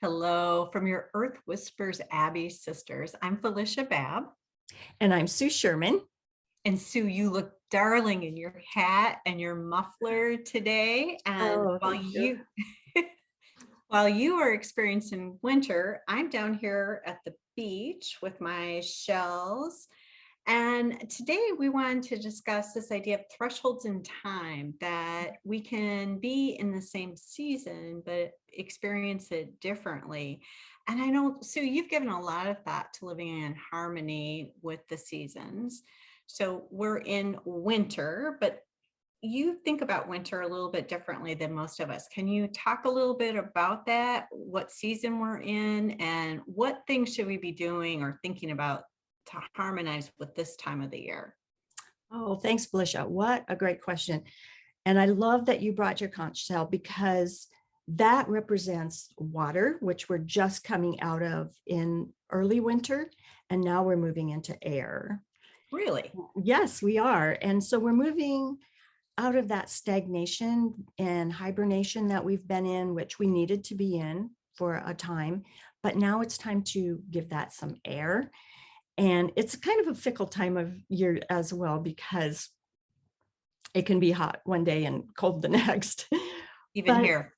Hello from your Earth Whispers Abby sisters. I'm Felicia Babb. And I'm Sue Sherman. And Sue, you look darling in your hat and your muffler today. And Oh, while thank you. you while you are experiencing winter, I'm down here at the beach with my shells. And today we wanted to discuss this idea of thresholds in time, that we can be in the same season, but experience it differently. And I know, Sue, you've given a lot of thought to living in harmony with the seasons. So we're in winter, but you think about winter a little bit differently than most of us. Can you talk a little bit about that? What season we're in and what things should we be doing or thinking about to harmonize with this time of the year? Oh, thanks, Felicia. What a great question. And I love that you brought your conch shell because that represents water, which we're just coming out of in early winter. And now we're moving into air. Really? Yes, we are. And so we're moving out of that stagnation and hibernation that we've been in, which we needed to be in for a time. But now it's time to give that some air. And it's kind of a fickle time of year as well, because it can be hot one day and cold the next. Even But here.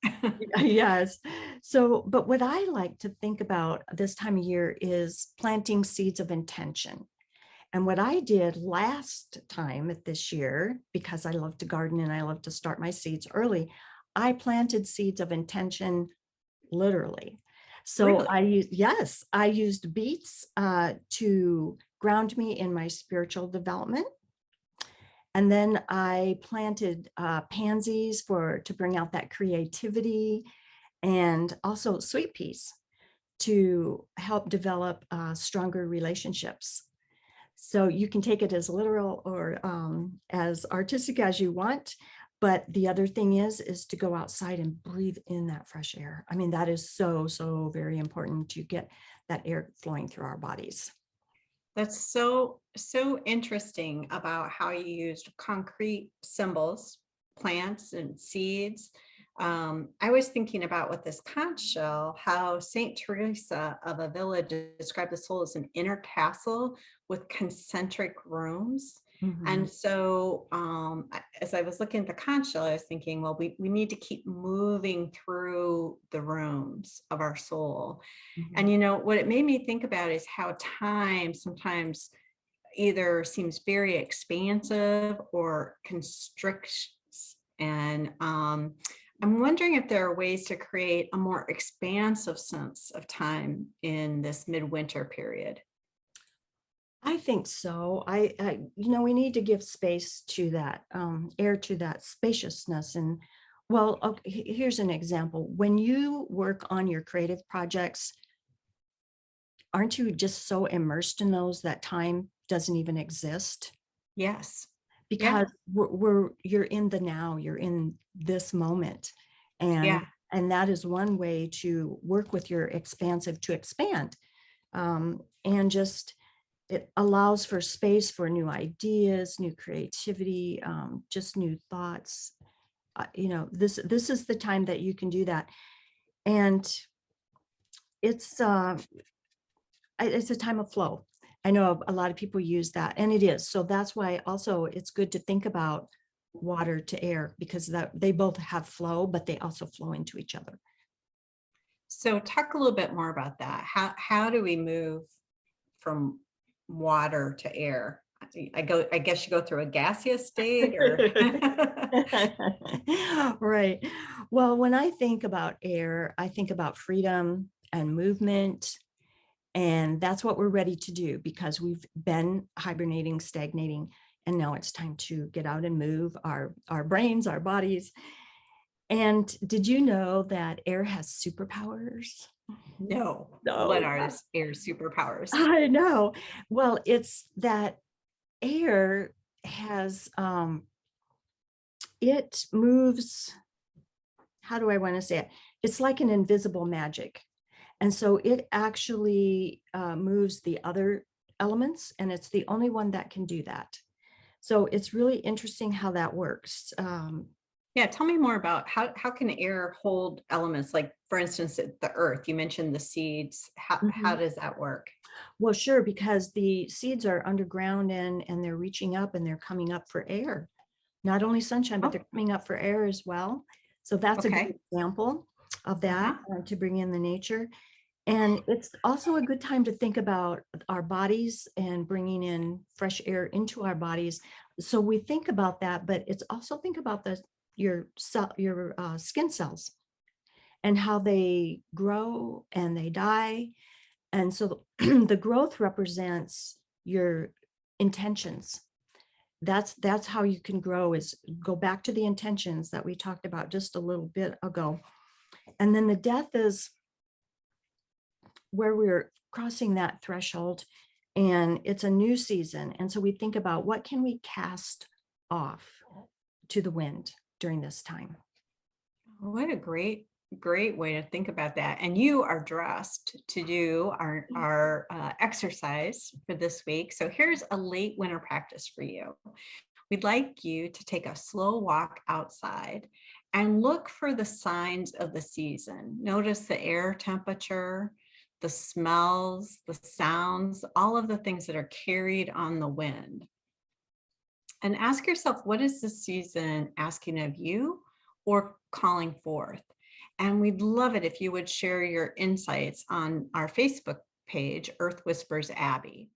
yes. So, but what I like to think about this time of year is planting seeds of intention. And what I did last time at this year, because I love to garden and I love to start my seeds early, I planted seeds of intention literally. So Really? yes, I used beets to ground me in my spiritual development. And then I planted pansies to bring out that creativity, and also sweet peas to help develop stronger relationships. So you can take it as literal or as artistic as you want. But the other thing is to go outside and breathe in that fresh air. I mean, that is so, so very important to get that air flowing through our bodies. That's so interesting about how you used concrete symbols, plants and seeds. I was thinking about with this conch shell, how Saint Teresa of Avila described the soul as an inner castle with concentric rooms. Mhm. And so, as I was looking at the conch shell, I was thinking, well, we need to keep moving through the rooms of our soul. And Mhm. you know, what it made me think about is how time sometimes either seems very expansive or constricts. And I'm wondering if there are ways to create a more expansive sense of time in this midwinter period. I think so. We need to give space to that air, to that spaciousness. And well, okay, here's an example. When you work on your creative projects, aren't you just so immersed in those that time doesn't even exist? Yes. Yeah. Because you're in the now, you're in this moment. Yeah. And that is one way to work with your expansive to expand. And just it allows for space for new ideas, new creativity, just new thoughts. This is the time that you can do that. And it's it's a time of flow. I know a lot of people use that, and it is. So that's why also it's good to think about water to air, because that they both have flow, but they also flow into each other. So talk a little bit more about that. How do we move from water to air? I guess you go through a gaseous state or Right. Well, when I think about air, I think about freedom and movement. And that's what we're ready to do, because we've been hibernating, stagnating, and now it's time to get out and move our brains, our bodies. And did you know that air has superpowers? no. What No, are air superpowers? I know. Well, it's that air has it moves, how do I want to say it? It's like an invisible magic. And so it actually moves the other elements, and it's the only one that can do that. So it's really interesting how that works. Yeah, tell me more about how can air hold elements like, for instance, the earth? You mentioned the seeds. How Mhm. does that work? Well, sure, because the seeds are underground and they're reaching up and they're coming up for air. Not only sunshine, but they're Oh, coming up for air as well. So that's a good okay. example of that, Uh-huh. to bring in the nature. And it's also a good time to think about our bodies and bringing in fresh air into our bodies. So we think about that, but it's also think about your skin cells and how they grow and they die. And so the growth represents your intentions. That's how you can grow, is go back to the intentions that we talked about just a little bit ago. And then the death is where we're crossing that threshold and it's a new season. And so we think about what can we cast off to the wind during this time. What a great way to think about that. And you are dressed to do our exercise for this week. So here's a late winter practice for you. We'd like you to take a slow walk outside and look for the signs of the season. Notice the air temperature, the smells, the sounds, all of the things that are carried on the wind. And ask yourself, what is the season asking of you or calling forth? And we'd love it if you would share your insights on our Facebook page, Earth Whispers Abby.